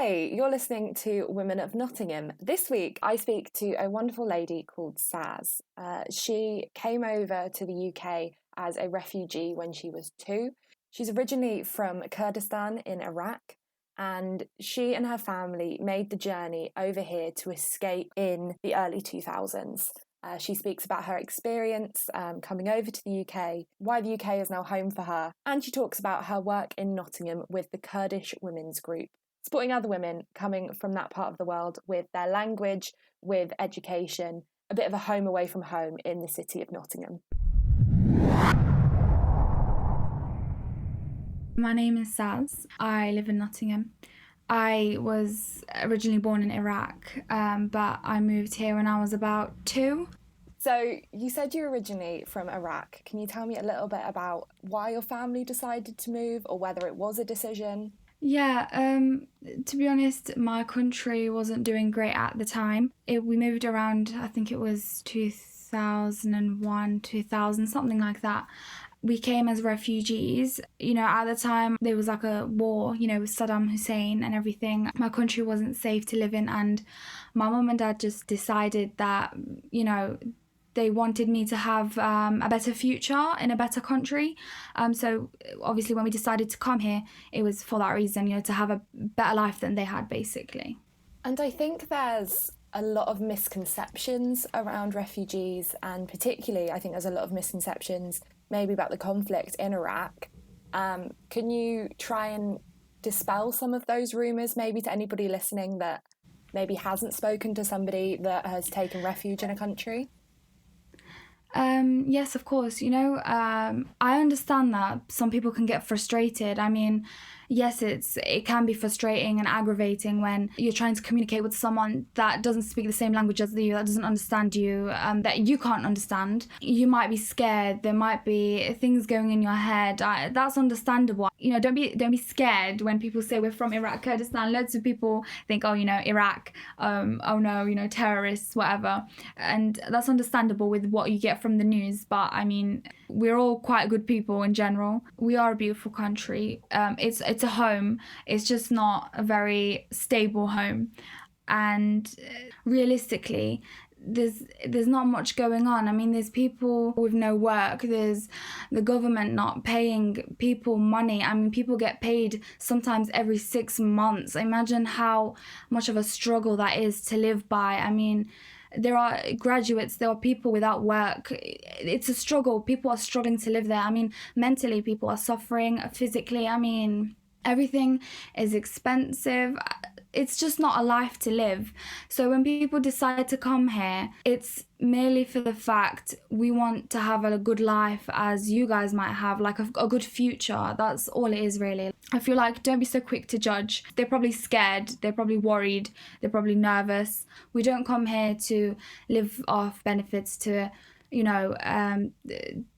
Hi, you're listening to Women of Nottingham. This week I speak to a wonderful lady called Saz. She came over to the UK as a refugee when she was 2. She's originally from Kurdistan in Iraq, and she and her family made the journey over here to escape in the early 2000s. She speaks about her experience coming over to the UK, why the UK is now home for her, and she talks about her work in Nottingham with the Kurdish Women's Group, supporting other women coming from that part of the world with their language, with education, a bit of a home away from home in the city of Nottingham. My name is Saz. I live in Nottingham. I was originally born in Iraq, but I moved here when I was about 2. So you said you're originally from Iraq. Can you tell me a little bit about why your family decided to move, or whether it was a decision? Yeah, to be honest, my country wasn't doing great at the time. We moved around, I think it was 2001, 2000, something like that. We came as refugees. At the time, there was like a war, with Saddam Hussein and everything. My country wasn't safe to live in, and my mum and dad just decided that, they wanted me to have a better future in a better country. So obviously when we decided to come here, it was for that reason, to have a better life than they had, basically. And I think there's a lot of misconceptions around refugees, and particularly I think there's a lot of misconceptions maybe about the conflict in Iraq. Can you try and dispel some of those rumours, maybe to anybody listening that maybe hasn't spoken to somebody that has taken refuge in a country? Yes, of course. I understand that some people can get frustrated. I mean, yes, it can be frustrating and aggravating when you're trying to communicate with someone that doesn't speak the same language as you, that doesn't understand you, that you can't understand. You might be scared. There might be things going in your head. That's understandable. Don't be scared when people say we're from Iraq, Kurdistan. Loads of people think, Iraq, oh no, terrorists, whatever. And that's understandable with what you get from the news. But I mean, we're all quite good people in general. We are a beautiful country. It's a home. It's just not a very stable home. And realistically, there's not much going on. I mean, there's people with no work. There's the government not paying people money. I mean, people get paid sometimes every 6 months. Imagine how much of a struggle that is to live by. I mean, there are graduates, there are people without work. It's a struggle. People are struggling to live there. I mean, mentally, people are suffering. Physically, I mean, everything is expensive. It's just not a life to live. So when people decide to come here, it's merely for the fact we want to have a good life as you guys might have, like a good future. That's all it is, really. I feel like don't be so quick to judge. They're probably scared. They're probably worried. They're probably nervous. We don't come here to live off benefits, to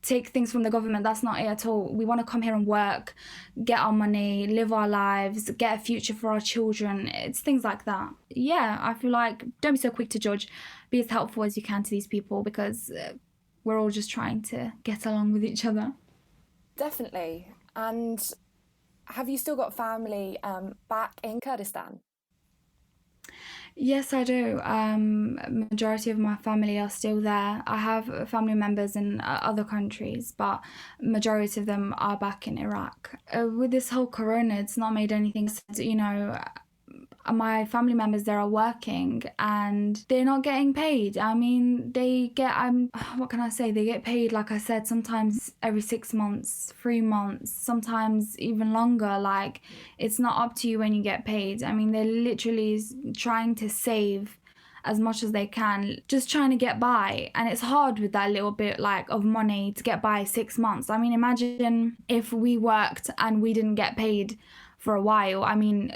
take things from the government. That's not it at all. We want to come here and work, get our money, live our lives, get a future for our children. It's things like that. Yeah, I feel like don't be so quick to judge. Be as helpful as you can to these people, because we're all just trying to get along with each other. Definitely. And have you still got family back in Kurdistan? Yes, I do. Majority of my family are still there. I have family members in other countries, but majority of them are back in Iraq. With this whole corona, it's not made anything sense. My family members there are working and they're not getting paid. I mean, they get, what can I say? They get paid, like I said, sometimes every 6 months, 3 months, sometimes even longer. Like, it's not up to you when you get paid. I mean, they're literally trying to save as much as they can, just trying to get by. And it's hard with that little bit of money to get by 6 months. I mean, imagine if we worked and we didn't get paid for a while. I mean,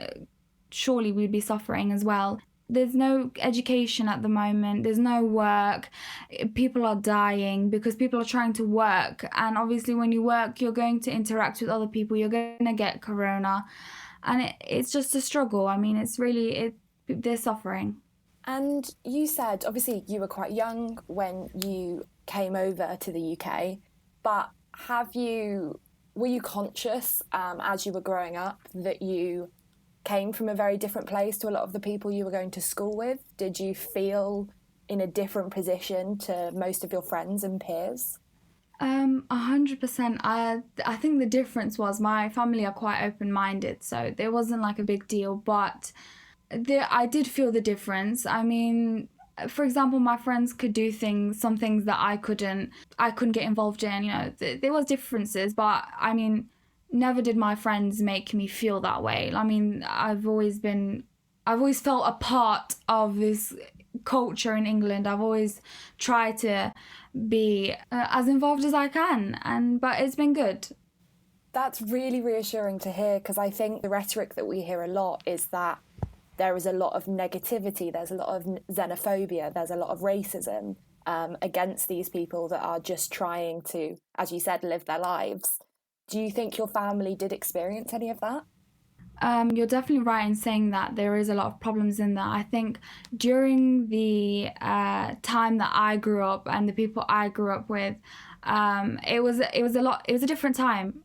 surely we'd be suffering as well. There's no education at the moment. There's no work. People are dying because people are trying to work. And obviously when you work, you're going to interact with other people. You're going to get corona. And it's just a struggle. I mean, they're suffering. And you said, obviously, you were quite young when you came over to the UK, but were you conscious as you were growing up that you came from a very different place to a lot of the people you were going to school with? Did you feel in a different position to most of your friends and peers? 100%. I think the difference was my family are quite open-minded, so there wasn't like a big deal, but I did feel the difference. I mean, for example, my friends could do some things that I couldn't get involved in, you know. There was differences, but I mean, never did my friends make me feel that way. I mean, I've always felt a part of this culture in England. I've always tried to be as involved as I can, but it's been good. That's really reassuring to hear, because I think the rhetoric that we hear a lot is that there is a lot of negativity, there's a lot of xenophobia, there's a lot of racism against these people that are just trying to, as you said, live their lives. Do you think your family did experience any of that? You're definitely right in saying that there is a lot of problems in that. I think during the time that I grew up and the people I grew up with, it was a different time.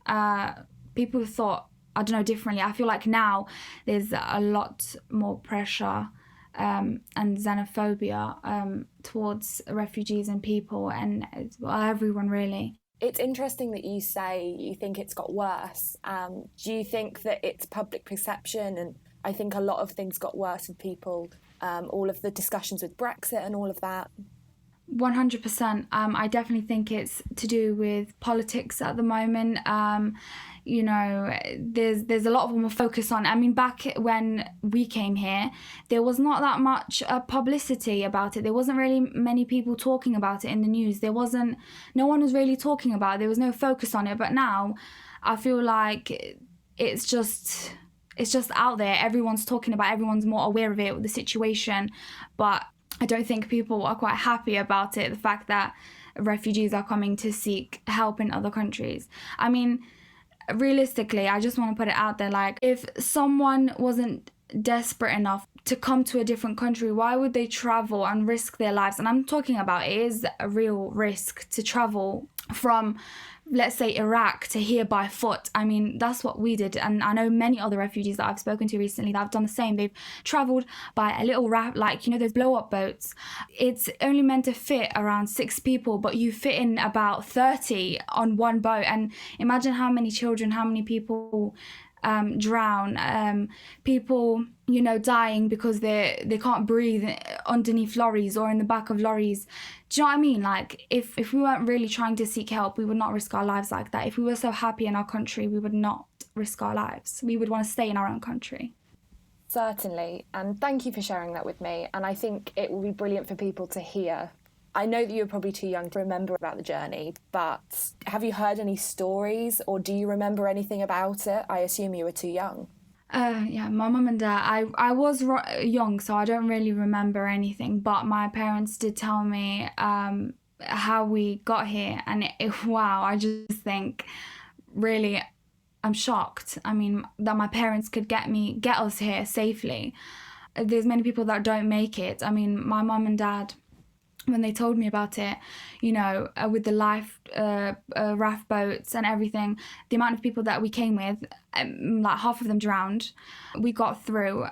People thought, I don't know, differently. I feel like now there's a lot more pressure and xenophobia towards refugees and people and everyone really. It's interesting that you say you think it's got worse. Do you think that it's public perception? And I think a lot of things got worse with people, all of the discussions with Brexit and all of that. 100%. I definitely think it's to do with politics at the moment. You know, there's a lot of more focus on. I mean, back when we came here, there was not that much publicity about it. There wasn't really many people talking about it in the news. No one was really talking about it. There was no focus on it. But now, I feel like it's just out there. Everyone's talking about it. Everyone's more aware of it, the situation. But I don't think people are quite happy about it, the fact that refugees are coming to seek help in other countries. I mean, realistically, I just want to put it out there, like, if someone wasn't desperate enough to come to a different country, why would they travel and risk their lives? And I'm talking about, it is a real risk to travel from, let's say, Iraq to here by foot. I mean, that's what we did. And I know many other refugees that I've spoken to recently that have done the same. They've travelled by a little raft, like, you know, those blow-up boats. It's only meant to fit around 6 people, but you fit in about 30 on one boat. And imagine how many children, how many people drown, people, you know, dying because they can't breathe underneath lorries or in the back of lorries. Do you know what I mean? Like, if we weren't really trying to seek help, we would not risk our lives like that. If we were so happy in our country, we would not risk our lives. We would want to stay in our own country. Certainly, and thank you for sharing that with me. And I think it will be brilliant for people to hear. I know that you're probably too young to remember about the journey, but have you heard any stories, or do you remember anything about it? I assume you were too young. Yeah, my mum and dad, I was young, so I don't really remember anything, but my parents did tell me how we got here, and wow, I just think, really, I'm shocked. I mean, that my parents could get us here safely. There's many people that don't make it. I mean, my mum and dad, when they told me about it, you know, with the raft boats and everything, the amount of people that we came with, like half of them drowned. We got through.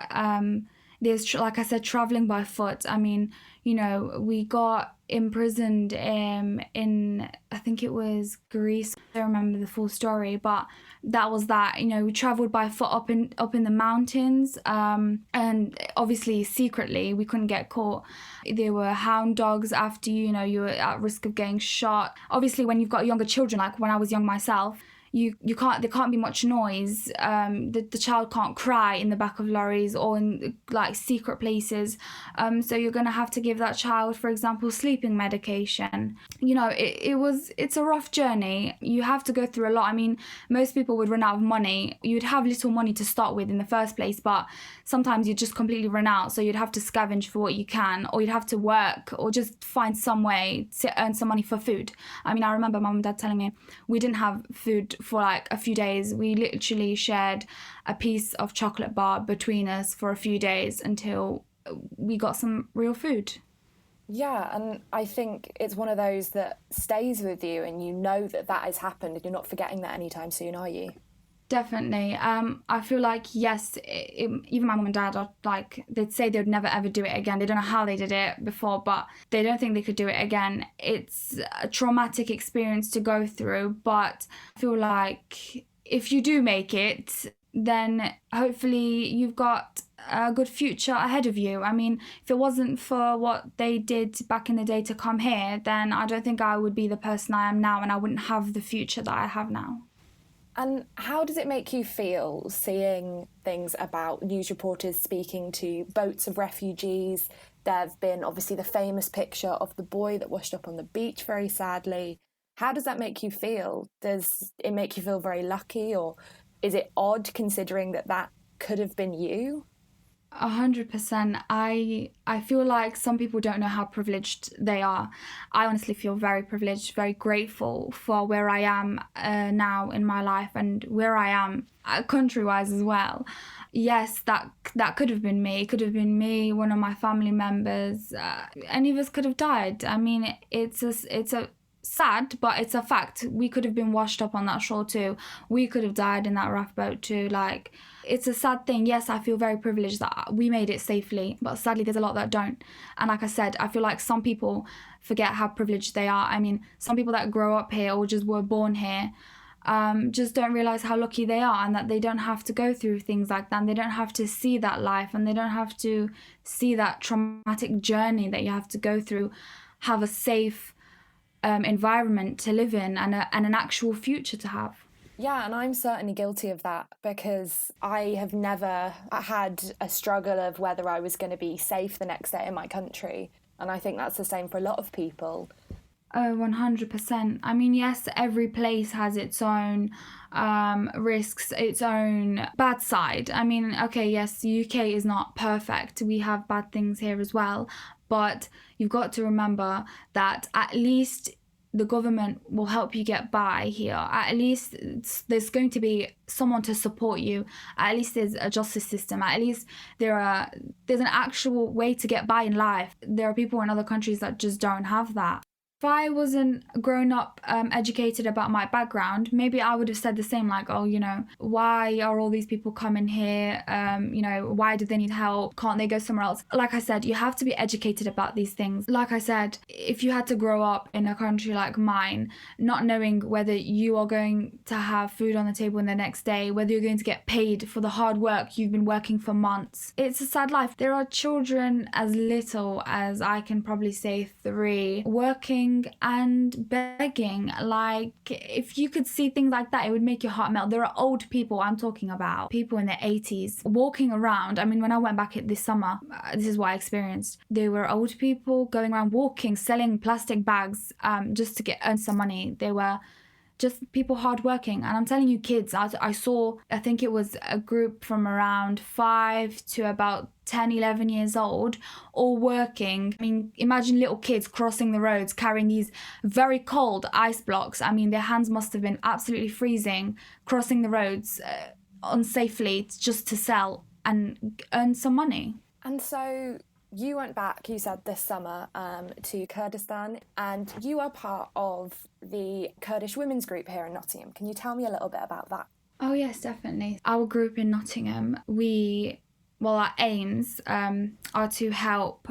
There's, like I said, traveling by foot. I mean, you know, we got imprisoned in, I think it was Greece. I don't remember the full story, but that was that. You know, we traveled by foot up in the mountains, and obviously secretly we couldn't get caught. There were hound dogs after you. You know, you were at risk of getting shot. Obviously, when you've got younger children, like when I was young myself, there can't be much noise. The child can't cry in the back of lorries or in like secret places. So you're gonna have to give that child, for example, sleeping medication. You know, it's a rough journey. You have to go through a lot. I mean, most people would run out of money. You'd have little money to start with in the first place, but sometimes you'd just completely run out. So you'd have to scavenge for what you can, or you'd have to work, or just find some way to earn some money for food. I mean, I remember mum and dad telling me we didn't have food for like a few days. We literally shared a piece of chocolate bar between us for a few days until we got some real food. Yeah, and I think it's one of those that stays with you, and you know that has happened, and you're not forgetting that anytime soon, are you? Definitely. I feel like, yes, even my mum and dad are like, they'd say they'd never ever do it again. They don't know how they did it before, but they don't think they could do it again. It's a traumatic experience to go through, but I feel like if you do make it, then hopefully you've got a good future ahead of you. I mean, if it wasn't for what they did back in the day to come here, then I don't think I would be the person I am now, and I wouldn't have the future that I have now. And how does it make you feel seeing things about news reporters speaking to boats of refugees? There's been obviously the famous picture of the boy that washed up on the beach, very sadly. How does that make you feel? Does it make you feel very lucky, or is it odd considering that that could have been you? 100%. I feel like some people don't know how privileged they are. I honestly feel very privileged, very grateful for where I am now in my life, and where I am country-wise as well. Yes, that could have been me. It could have been me, one of my family members. Any of us could have died. I mean, it's a sad, but it's a fact. We could have been washed up on that shore too. We could have died in that rough boat too. Like, it's a sad thing. Yes, I feel very privileged that we made it safely, but sadly there's a lot that don't. And like I said, I feel like some people forget how privileged they are. I mean, some people that grow up here or just were born here just don't realise how lucky they are, and that they don't have to go through things like that, and they don't have to see that life, and they don't have to see that traumatic journey that you have to go through, have a safe environment to live in, and an actual future to have. Yeah, and I'm certainly guilty of that, because I have never had a struggle of whether I was going to be safe the next day in my country. And I think that's the same for a lot of people. Oh, 100%. I mean, yes, every place has its own risks, its own bad side. I mean, okay, yes, the UK is not perfect. We have bad things here as well. But you've got to remember that at least the government will help you get by here. At least there's going to be someone to support you. At least there's a justice system. At least there's an actual way to get by in life. There are people in other countries that just don't have that. If I wasn't grown up, educated about my background, maybe I would have said the same, like, oh, why are all these people coming here? Why do they need help? Can't they go somewhere else? Like I said, you have to be educated about these things. Like I said, if you had to grow up in a country like mine, not knowing whether you are going to have food on the table in the next day, whether you're going to get paid for the hard work you've been working for months, it's a sad life. There are children as little as, I can probably say, 3, working and begging. Like, if you could see things like that, it would make your heart melt. There are old people, I'm talking about people in their 80s, walking around. I mean, when I went back this summer, this is what I experienced. There were old people going around walking, selling plastic bags just to earn some money. They were just people hardworking. And I'm telling you, kids, I saw, I think it was a group from around 5 to about 10, 11 years old, all working. I mean, imagine little kids crossing the roads, carrying these very cold ice blocks. I mean, their hands must have been absolutely freezing, crossing the roads unsafely just to sell and earn some money. And so you went back, you said, this summer to Kurdistan, and you are part of the Kurdish women's group here in Nottingham. Can you tell me a little bit about that? Oh, yes, definitely. Our group in Nottingham, our aims are to help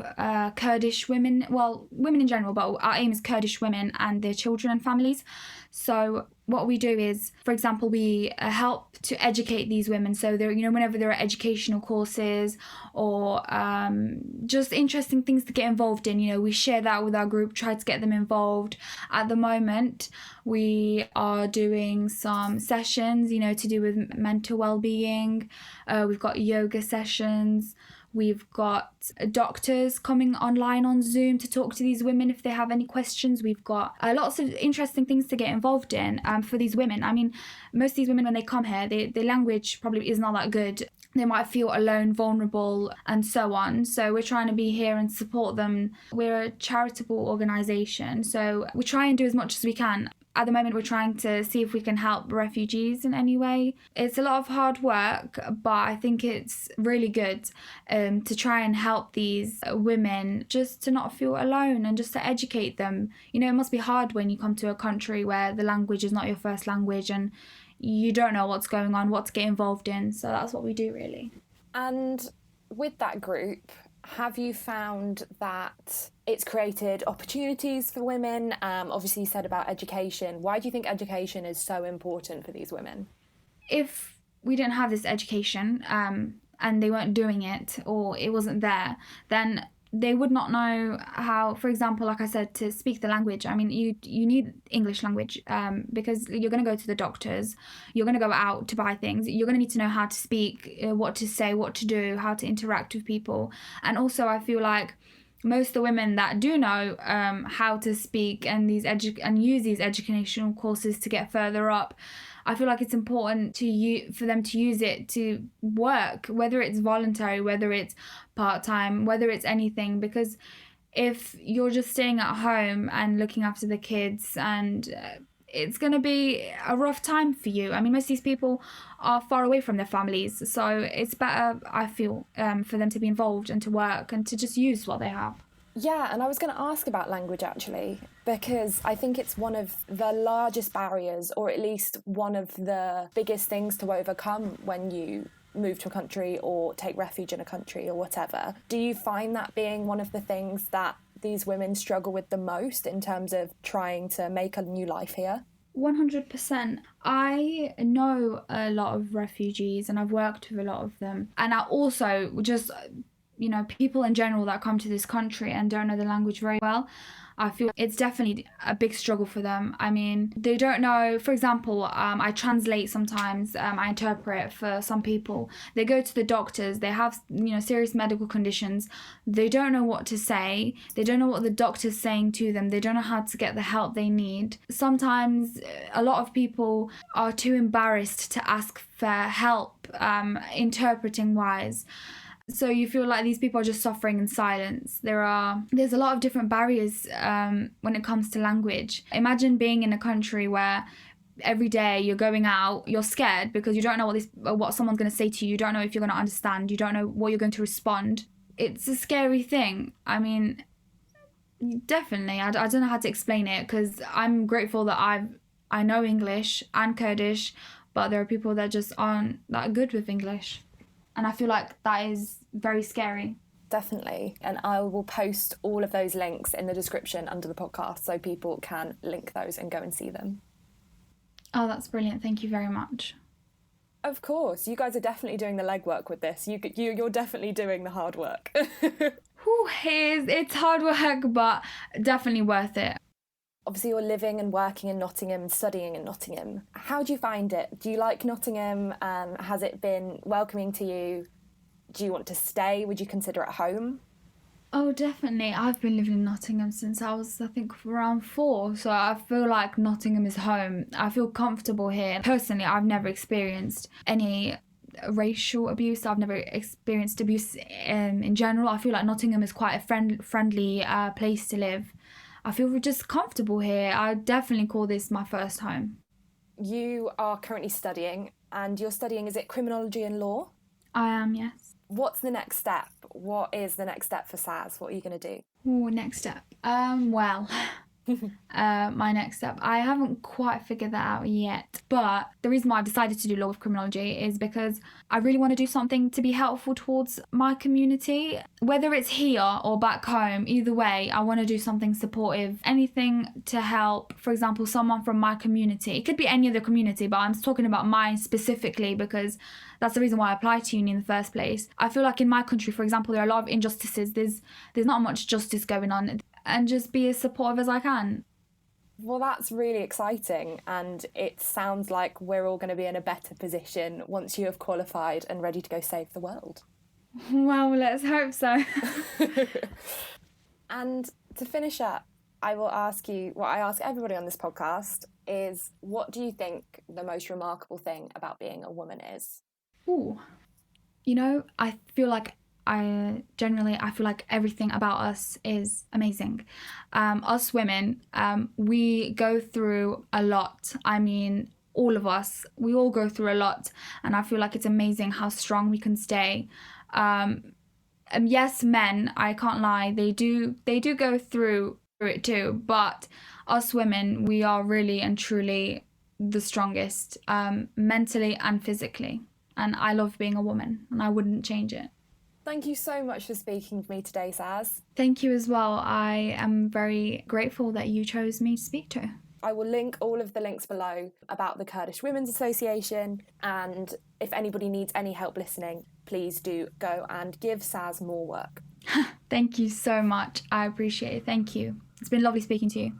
Kurdish women, women in general, but our aim is Kurdish women and their children and families. So what we do is, for example, we help to educate these women. So there, whenever there are educational courses or just interesting things to get involved in, we share that with our group, try to get them involved. At the moment, we are doing some sessions, to do with mental well-being. We've got yoga sessions. We've got doctors coming online on Zoom to talk to these women if they have any questions. We've got lots of interesting things to get involved in for these women. I mean, most of these women, when they come here, the language probably is not that good. They might feel alone, vulnerable, and so on. So we're trying to be here and support them. We're a charitable organisation, so we try and do as much as we can. At the moment, we're trying to see if we can help refugees in any way. It's a lot of hard work, but I think it's really good to try and help these women just to not feel alone and just to educate them. It must be hard when you come to a country where the language is not your first language, and you don't know what's going on, what to get involved in. So that's what we do, really. And with that group, have you found that it's created opportunities for women? Obviously, you said about education. Why do you think education is so important for these women? If we didn't have this education, and they weren't doing it, or it wasn't there, then they would not know how, for example, like I said, to speak the language. I mean, you need English language, because you're going to go to the doctors, you're going to go out to buy things, you're going to need to know how to speak, what to say, what to do, how to interact with people. And also, I feel like most of the women that do know how to speak and use these educational courses to get further up, I feel like it's important for them to use it to work, whether it's voluntary, whether it's part-time, whether it's anything. Because if you're just staying at home and looking after the kids, and it's going to be a rough time for you. I mean, most of these people are far away from their families, so it's better, I feel, for them to be involved and to work and to just use what they have. Yeah, and I was going to ask about language, actually, because I think it's one of the largest barriers, or at least one of the biggest things to overcome when you move to a country or take refuge in a country or whatever. Do you find that being one of the things that these women struggle with the most in terms of trying to make a new life here? 100%. I know a lot of refugees and I've worked with a lot of them. And I also just, people in general that come to this country and don't know the language very well, I feel it's definitely a big struggle for them. I mean, they don't know, for example, I translate sometimes, I interpret for some people. They go to the doctors, they have, serious medical conditions. They don't know what to say. They don't know what the doctor's saying to them. They don't know how to get the help they need. Sometimes a lot of people are too embarrassed to ask for help, interpreting wise. So you feel like these people are just suffering in silence. There's a lot of different barriers when it comes to language. Imagine being in a country where every day you're going out, you're scared because you don't know what someone's going to say to you. You don't know if you're going to understand. You don't know what you're going to respond. It's a scary thing. I mean, definitely. I don't know how to explain it, because I'm grateful that I know English and Kurdish, but there are people that just aren't that good with English. And I feel like that is very scary. Definitely. And I will post all of those links in the description under the podcast so people can link those and go and see them. Oh, that's brilliant. Thank you very much. Of course. You guys are definitely doing the legwork with this. You're definitely doing the hard work. It's hard work, but definitely worth it. Obviously, you're living and working in Nottingham, studying in Nottingham. How do you find it? Do you like Nottingham? Has it been welcoming to you? Do you want to stay? Would you consider it home? Oh, definitely. I've been living in Nottingham since I was, I think, around 4. So I feel like Nottingham is home. I feel comfortable here. Personally, I've never experienced any racial abuse. I've never experienced abuse in general. I feel like Nottingham is quite a friendly place to live. I feel just comfortable here. I definitely call this my first home. You are currently studying, and you're studying, is it criminology and law? I am, yes. What's the next step? What is the next step for Saz? What are you going to do? Ooh, next step. My next step. I haven't quite figured that out yet. But the reason why I've decided to do law with criminology is because I really want to do something to be helpful towards my community. Whether it's here or back home, either way, I want to do something supportive. Anything to help, for example, someone from my community. It could be any other community, but I'm talking about mine specifically because that's the reason why I applied to uni in the first place. I feel like in my country, for example, there are a lot of injustices. There's not much justice going on. And just be as supportive as I can. Well, that's really exciting, and it sounds like we're all going to be in a better position once you have qualified and ready to go save the world. Well, let's hope so. And to finish up, I will ask you what I ask everybody on this podcast is, what do you think the most remarkable thing about being a woman is? Ooh, I feel like I feel like everything about us is amazing. Us women, we go through a lot. I mean, all of us, we all go through a lot, and I feel like it's amazing how strong we can stay. Yes, men, I can't lie, they do go through it too, but us women, we are really and truly the strongest, mentally and physically. And I love being a woman, and I wouldn't change it. Thank you so much for speaking with me today, Saz. Thank you as well. I am very grateful that you chose me to speak to. I will link all of the links below about the Kurdish Women's Association, and if anybody needs any help listening, please do go and give Saz more work. Thank you so much. I appreciate it. Thank you. It's been lovely speaking to you.